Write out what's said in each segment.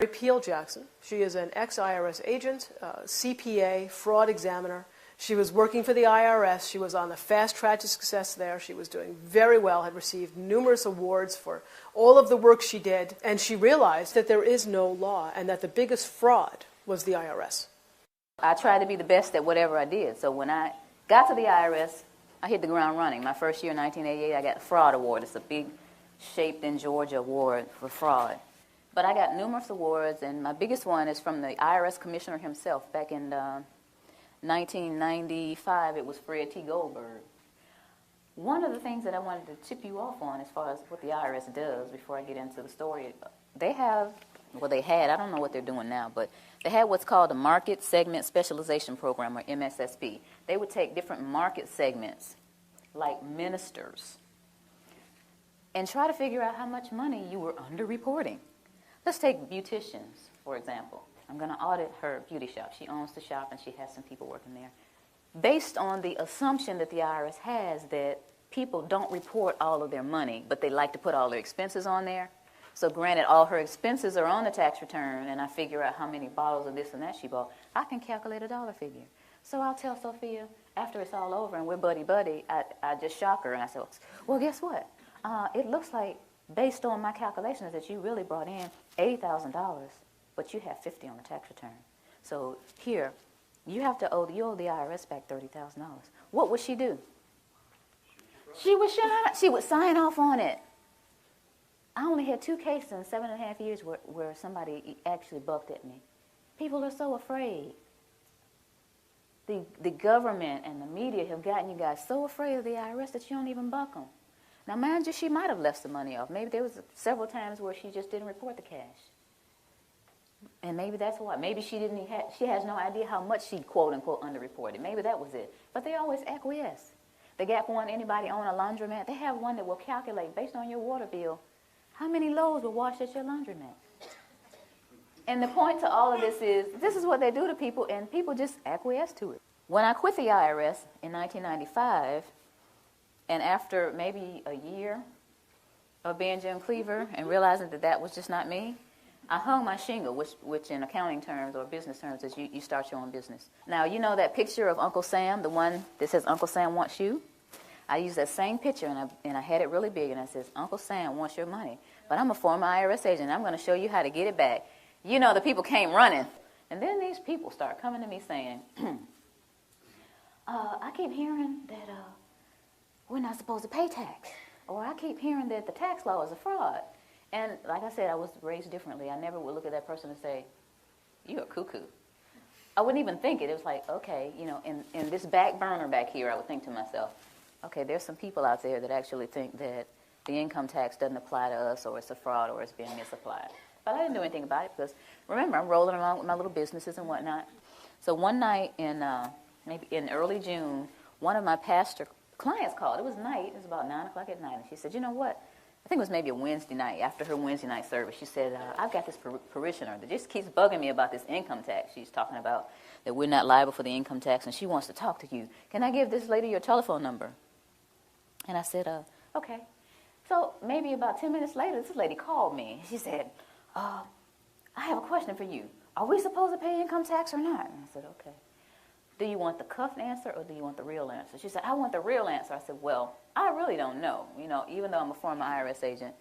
Peel Jackson. She is an ex-IRS agent, CPA, fraud examiner. She was working for the IRS. She was on the fast track to success there. She was doing very well, had received numerous awards for all of the work she did. And she realized that there is no law and that the biggest fraud was the IRS. I tried to be the best at whatever I did. So when I got to the IRS, I hit the ground running. My first year in 1988, I got the Fraud Award. It's a big shaped in Georgia award for fraud. But I got numerous awards, and my biggest one is from the IRS commissioner himself. Back in 1995, it was Fred T. Goldberg. One of the things that I wanted to tip you off on as far as what the IRS does before I get into the story, they had, I don't know what they're doing now, but they had what's called a Market Segment Specialization Program, or MSSP. They would take different market segments, like ministers, and try to figure out how much money you were underreporting. Let's take beauticians, for example. I'm going to audit her beauty shop. She owns the shop, and she has some people working there. Based on the assumption that the IRS has that people don't report all of their money, but they like to put all their expenses on there. So granted, all her expenses are on the tax return, and I figure out how many bottles of this and that she bought, I can calculate a dollar figure. So I'll tell Sophia, after it's all over and we're buddy-buddy, I just shock her, and I say, well, guess what? It looks like, based on my calculations, that you really brought in $80,000, but you have $50 on the tax return. So here, you owe the IRS back $30,000. What would she do? She would sign off on it. I only had 2 cases in 7.5 years where somebody actually bucked at me. People are so afraid. The government and the media have gotten you guys so afraid of the IRS that you don't even buck them. Now, mind you, she might have left some money off. Maybe there was several times where she just didn't report the cash. And maybe that's why. Maybe she has no idea how much she, quote unquote, underreported. Maybe that was it. But they always acquiesce. They got one, anybody own a laundromat, they have one that will calculate, based on your water bill, how many loads were washed at your laundromat. And the point to all of this is what they do to people, and people just acquiesce to it. When I quit the IRS in 1995, and after maybe a year of being Jim Cleaver and realizing that that was just not me, I hung my shingle, which in accounting terms or business terms is you start your own business. Now, you know that picture of Uncle Sam, the one that says Uncle Sam wants you? I used that same picture, and I had it really big, and I says, Uncle Sam wants your money, but I'm a former IRS agent, and I'm going to show you how to get it back. You know, the people came running. And then these people start coming to me saying, I keep hearing that we're not supposed to pay tax. Or I keep hearing that the tax law is a fraud. And like I said, I was raised differently. I never would look at that person and say, you're a cuckoo. I wouldn't even think it. It was like, okay, you know, in this back burner back here, I would think to myself, okay, there's some people out there that actually think that the income tax doesn't apply to us, or it's a fraud, or it's being misapplied. But I didn't do anything about it because, remember, I'm rolling around with my little businesses and whatnot. So one night maybe in early June, one of my pastor clients called. It was night. It was about 9 o'clock at night. And she said, you know what? I think it was maybe a Wednesday night, after her Wednesday night service. She said, I've got this parishioner that just keeps bugging me about this income tax. She's talking about that we're not liable for the income tax, and she wants to talk to you. Can I give this lady your telephone number? And I said, okay. So maybe about 10 minutes later, this lady called me. She said, I have a question for you. Are we supposed to pay income tax or not? And I said, okay. Do you want the cuffed answer or do you want the real answer? She said, I want the real answer. I said, well, I really don't know. You know, even though I'm a former IRS agent,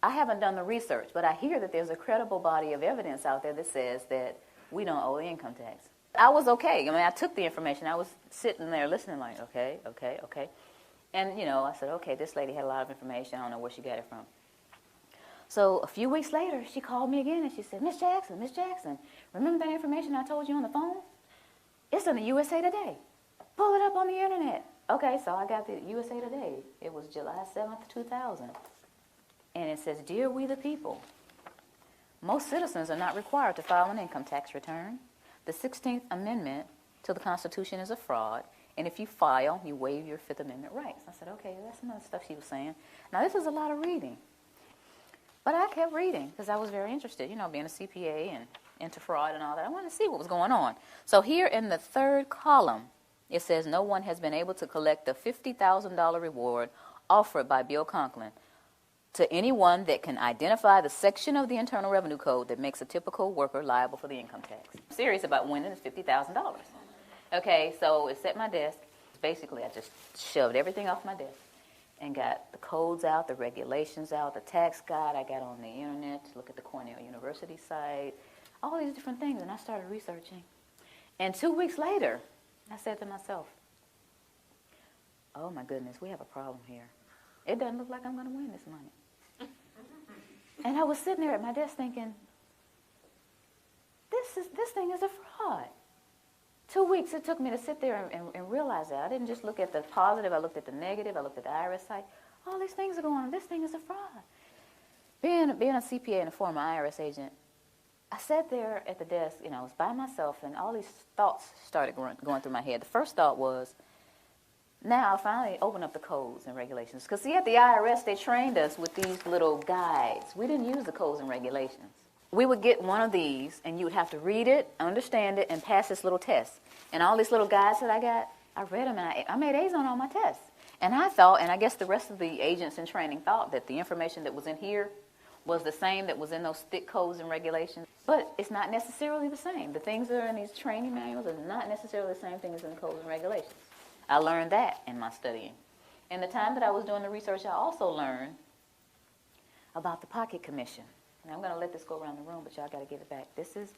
I haven't done the research, but I hear that there's a credible body of evidence out there that says that we don't owe the income tax. I was okay. I mean, I took the information. I was sitting there listening like, okay. And, you know, I said, okay, this lady had a lot of information. I don't know where she got it from. So a few weeks later, she called me again, and she said, Miss Jackson, remember that information I told you on the phone? It's in the USA Today. Pull it up on the internet. Okay, so I got the USA Today. It was July 7th, 2000. And it says, Dear we the people, most citizens are not required to file an income tax return. The 16th Amendment to the Constitution is a fraud. And if you file, you waive your Fifth Amendment rights. I said, okay, that's some of the stuff she was saying. Now, this is a lot of reading. But I kept reading because I was very interested, you know, being a CPA and into fraud and all that. I wanted to see what was going on. So here in the third column, it says no one has been able to collect the $50,000 reward offered by Bill Conklin to anyone that can identify the section of the Internal Revenue Code that makes a typical worker liable for the income tax. I'm serious about winning is $50,000. Okay, so it's at my desk. Basically, I just shoved everything off my desk and got the codes out, the regulations out, the tax guide I got on the internet to look at the Cornell University site, all these different things, and I started researching. And 2 weeks later, I said to myself, oh my goodness, we have a problem here. It doesn't look like I'm going to win this money. And I was sitting there at my desk thinking, this thing is a fraud. 2 weeks it took me to sit there and realize that. I didn't just look at the positive, I looked at the negative, I looked at the IRS site. All these things are going on. This thing is a fraud. Being a CPA and a former IRS agent, I sat there at the desk, I was by myself, and all these thoughts started going through my head. The first thought was, now I'll finally open up the codes and regulations. Because see, at the IRS, they trained us with these little guides. We didn't use the codes and regulations. We would get one of these, and you would have to read it, understand it, and pass this little test. And all these little guides that I got, I read them, and I made A's on all my tests. And I thought, and I guess the rest of the agents in training thought, that the information that was in here was the same that was in those thick codes and regulations. But it's not necessarily the same. The things that are in these training manuals are not necessarily the same thing as in the codes and regulations. I learned that in my studying. In the time that I was doing the research, I also learned about the pocket commission. And I'm going to let this go around the room, but y'all got to give it back. This is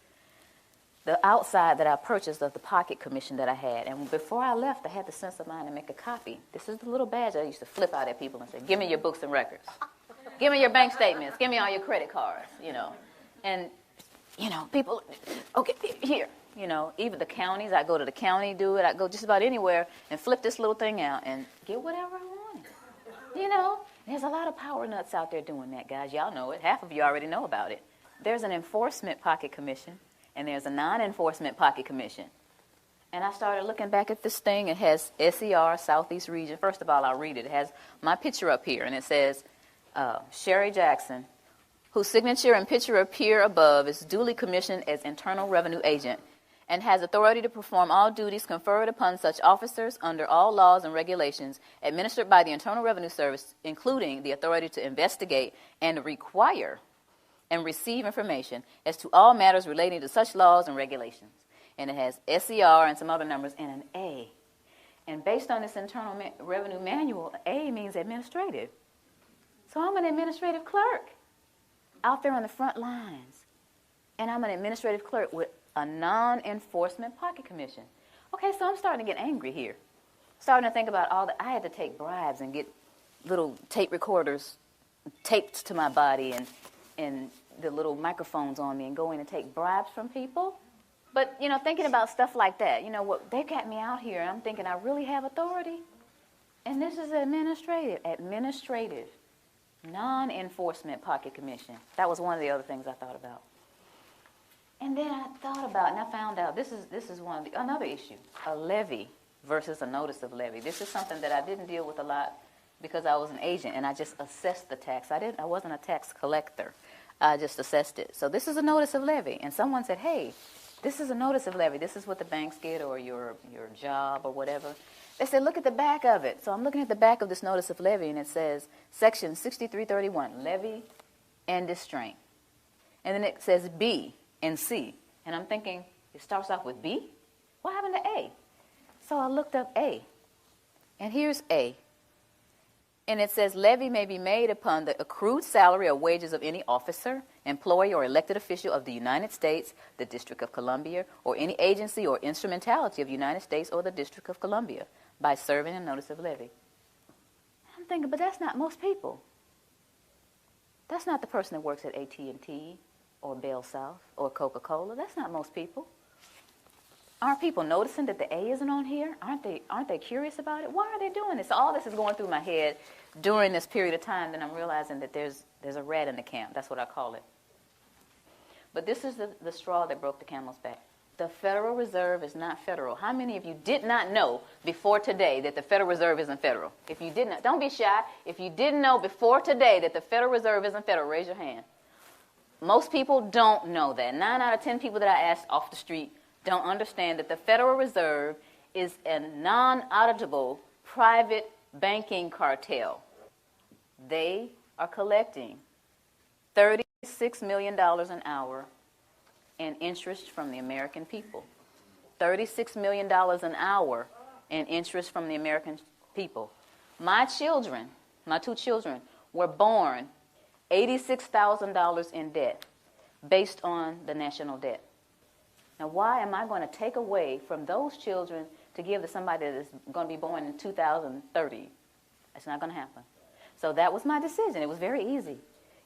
the outside that I purchased of the pocket commission that I had. And before I left, I had the sense of mind to make a copy. This is the little badge I used to flip out at people and say, give me your books and records. Give me your bank statements. Give me all your credit cards, And, people, okay, here. Even the counties, I go to the county, do it. I go just about anywhere and flip this little thing out and get whatever I wanted. There's a lot of power nuts out there doing that, guys. Y'all know it. Half of you already know about it. There's an enforcement pocket commission, and there's a non-enforcement pocket commission. And I started looking back at this thing. It has SER, Southeast Region. First of all, I'll read it. It has my picture up here, and it says, Sherry Jackson, whose signature and picture appear above, is duly commissioned as Internal Revenue Agent and has authority to perform all duties conferred upon such officers under all laws and regulations administered by the Internal Revenue Service, including the authority to investigate and require and receive information as to all matters relating to such laws and regulations. And it has SER and some other numbers and an A. And based on this Internal Revenue Manual, A means administrative. So I'm an administrative clerk out there on the front lines. And I'm an administrative clerk with a non-enforcement pocket commission. Okay, so I'm starting to get angry here. Starting to think about I had to take bribes and get little tape recorders taped to my body and the little microphones on me and go in and take bribes from people. But, thinking about stuff like that, they got me out here and I'm thinking I really have authority. And this is administrative, non-enforcement pocket commission. That was one of the other things I thought about. And then I thought about, and I found out, this is another issue, a levy versus a notice of levy. This is something that I didn't deal with a lot because I was an agent and I just assessed the tax. I wasn't a tax collector. I just assessed it. So this is a notice of levy. And someone said, hey, this is a notice of levy. This is what the banks get or your job or whatever. They said, look at the back of it. So I'm looking at the back of this notice of levy, and it says, Section 6331, levy and distraint. And then it says B and C. And I'm thinking, it starts off with B? What happened to A? So I looked up A. And here's A. And it says, levy may be made upon the accrued salary or wages of any officer, employee, or elected official of the United States, the District of Columbia, or any agency or instrumentality of the United States or the District of Columbia by serving a notice of levy. I'm thinking, but that's not most people. That's not the person that works at AT&T or Bell South or Coca-Cola. That's not most people. Aren't people noticing that the A isn't on here? Aren't they curious about it? Why are they doing this? All this is going through my head during this period of time, then I'm realizing that there's a rat in the camp. That's what I call it. But this is the straw that broke the camel's back. The Federal Reserve is not federal. How many of you did not know before today that the Federal Reserve isn't federal? If you didn't, don't be shy. If you didn't know before today that the Federal Reserve isn't federal, raise your hand. Most people don't know that. 9 out of 10 people that I asked off the street don't understand that the Federal Reserve is a non-auditable private banking cartel. They are collecting $36 million an hour in interest from the American people. $36 million an hour in interest from the American people. My children, my two children, were born $86,000 in debt based on the national debt. Now, why am I going to take away from those children to give to somebody that is going to be born in 2030? That's not going to happen. So that was my decision. It was very easy.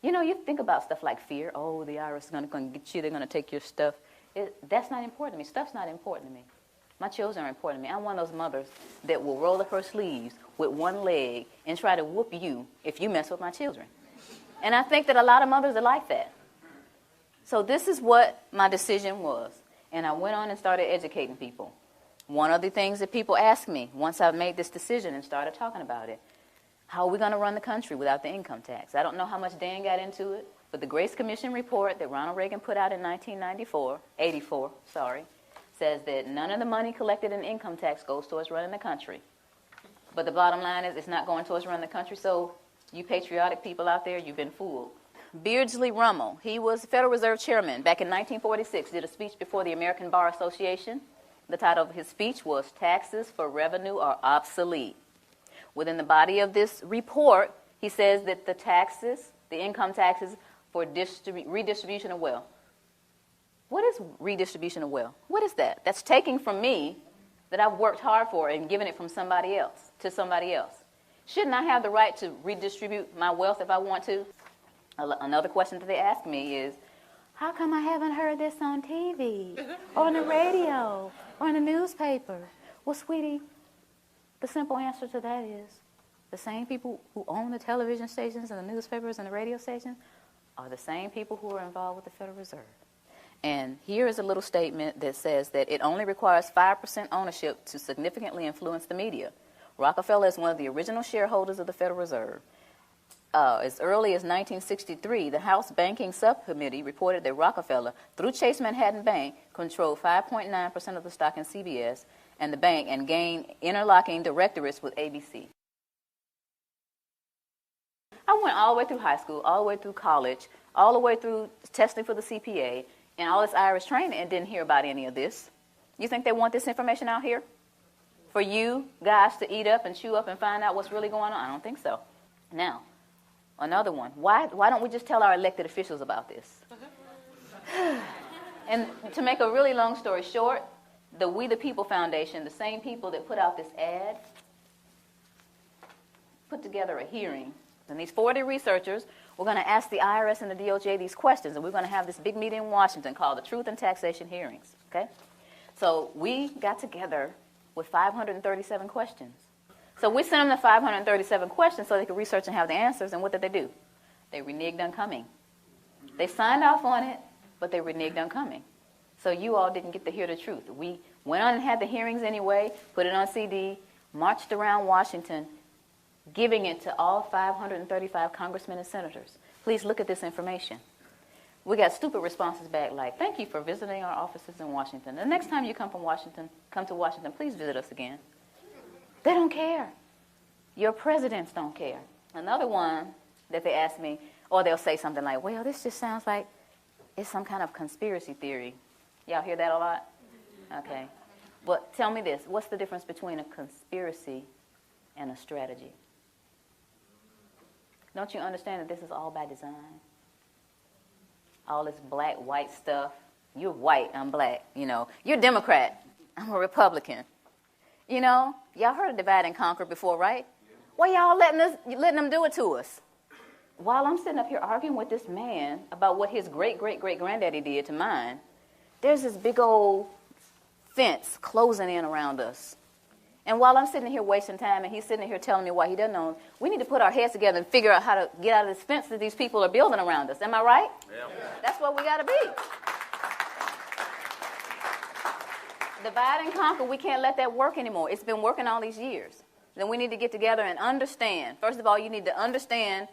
You know, you think about stuff like fear. Oh, the IRS is going to get you. They're going to take your stuff. That's not important to me. Stuff's not important to me. My children are important to me. I'm one of those mothers that will roll up her sleeves with one leg and try to whoop you if you mess with my children. And I think that a lot of mothers are like that. So this is what my decision was. And I went on and started educating people. One of the things that people asked me once I made this decision and started talking about it, how are we going to run the country without the income tax? I don't know how much Dan got into it, but the Grace Commission report that Ronald Reagan put out in 1984, says that none of the money collected in income tax goes towards running the country. But the bottom line is it's not going towards running the country, so you patriotic people out there, you've been fooled. Beardsley Rummel, he was Federal Reserve Chairman back in 1946, did a speech before the American Bar Association. The title of his speech was Taxes for Revenue Are Obsolete. Within the body of this report, he says that the taxes, the income taxes for redistribution of wealth. What is redistribution of wealth? What is that? That's taking from me that I've worked hard for and giving it from somebody else to somebody else. Shouldn't I have the right to redistribute my wealth if I want to? Another question that they ask me is, how come I haven't heard this on TV or on the radio or in the newspaper? Well, sweetie, the simple answer to that is the same people who own the television stations and the newspapers and the radio stations are the same people who are involved with the Federal Reserve. And here is a little statement that says that it only requires 5% ownership to significantly influence the media. Rockefeller is one of the original shareholders of the Federal Reserve. As early as 1963, the House Banking Subcommittee reported that Rockefeller, through Chase Manhattan Bank, controlled 5.9% of the stock in CBS and the bank and gained interlocking directorates with ABC. I went all the way through high school, all the way through college, all the way through testing for the CPA, and all this IRS training and didn't hear about any of this. You think they want this information out here? For you guys to eat up and chew up and find out what's really going on? I don't think so. Now, another one. Why don't we just tell our elected officials about this? And to make a really long story short, the We the People Foundation, the same people that put out this ad, put together a hearing. And these 40 researchers were going to ask the IRS and the DOJ these questions, and we're going to have this big meeting in Washington called the Truth and Taxation Hearings. Okay? So we got together with 537 questions. So we sent them the 537 questions so they could research and have the answers, and what did they do? They reneged on coming. They signed off on it, but they reneged on coming. So you all didn't get to hear the truth. We went on and had the hearings anyway, put it on CD, marched around Washington, giving it to all 535 congressmen and senators. Please look at this information. We got stupid responses back like, thank you for visiting our offices in Washington. The next time you come to Washington, please visit us again. They don't care. Your presidents don't care. Another one that they ask me, or they'll say something like, well, this just sounds like it's some kind of conspiracy theory. Y'all hear that a lot? Okay. But tell me this, what's the difference between a conspiracy and a strategy? Don't you understand that this is all by design? All this black, white stuff. You're white, I'm black, you know. You're Democrat, I'm a Republican. You know, y'all heard of divide and conquer before, right? Why y'all letting them do it to us? While I'm sitting up here arguing with this man about what his great-great-great-granddaddy did to mine, there's this big old fence closing in around us. And while I'm sitting here wasting time and he's sitting here telling me why he doesn't know, we need to put our heads together and figure out how to get out of this fence that these people are building around us. Am I right? Yeah. That's what we got to be. Divide and conquer, we can't let that work anymore. It's been working all these years. Then we need to get together and understand. First of all, you need to understand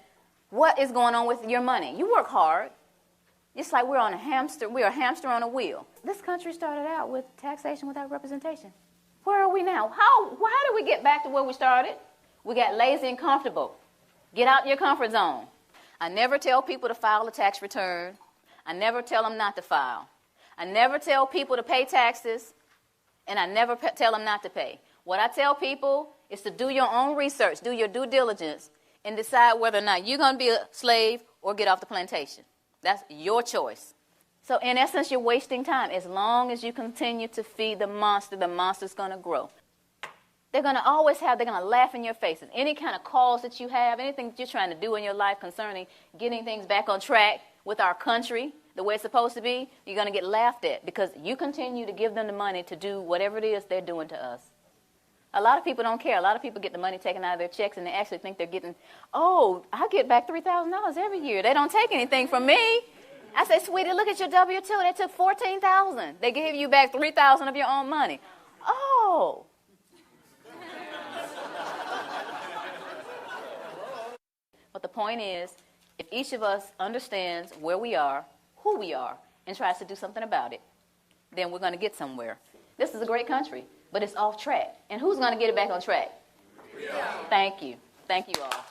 what is going on with your money. You work hard. It's like we're a hamster on a wheel. This country started out with taxation without representation. Where are we now? How did we get back to where we started? We got lazy and comfortable. Get out your comfort zone. I never tell people to file a tax return. I never tell them not to file. I never tell people to pay taxes, and I never tell them not to pay. What I tell people is to do your own research, do your due diligence, and decide whether or not you're going to be a slave or get off the plantation. That's your choice. So in essence, you're wasting time. As long as you continue to feed the monster's going to grow. They're going to laugh in your faces. Any kind of cause that you have, anything that you're trying to do in your life concerning getting things back on track with our country, the way it's supposed to be, you're going to get laughed at because you continue to give them the money to do whatever it is they're doing to us. A lot of people don't care. A lot of people get the money taken out of their checks and they actually think they're getting, oh, I get back $3,000 every year. They don't take anything from me. I say, sweetie, look at your W-2. They took $14,000. They gave you back $3,000 of your own money. Oh. But the point is, if each of us understands where we are, who we are, and tries to do something about it, then we're going to get somewhere. This is a great country, but it's off track. And who's going to get it back on track? Yeah. Thank you. Thank you all.